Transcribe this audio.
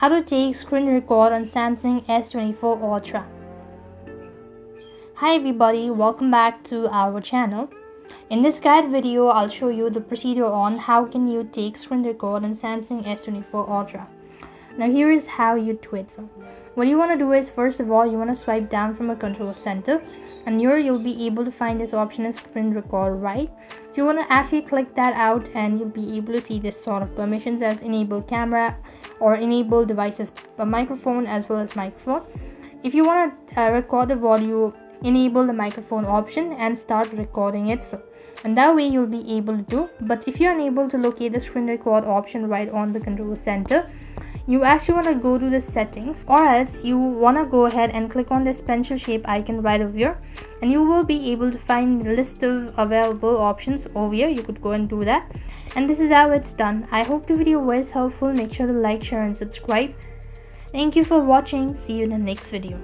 How to take screen record on Samsung S24 Ultra. Hi everybody, welcome back to our channel. In this guide video, I'll show you the procedure on how can you take screen record on Samsung S24 Ultra. Now here is how you do it. So what you want to do is, first of all, you want to swipe down from a control center, and here you'll be able to find this option as screen record, right? So you want to actually click that out and you'll be able to see this sort of permissions as enable camera or enable devices microphone as well as microphone. If you want to record the volume, enable the microphone option and start recording it, so and that way you'll be able to do. But if you're unable to locate the screen record option right on the control center, you actually want to go to the settings, or else you want to go ahead and click on this pencil shape icon right over here, and you will be able to find the list of available options over here. You could go and do that, and this is how it's done. I hope the video was helpful. Make sure to like, share and subscribe. Thank you for watching. See you in the next video.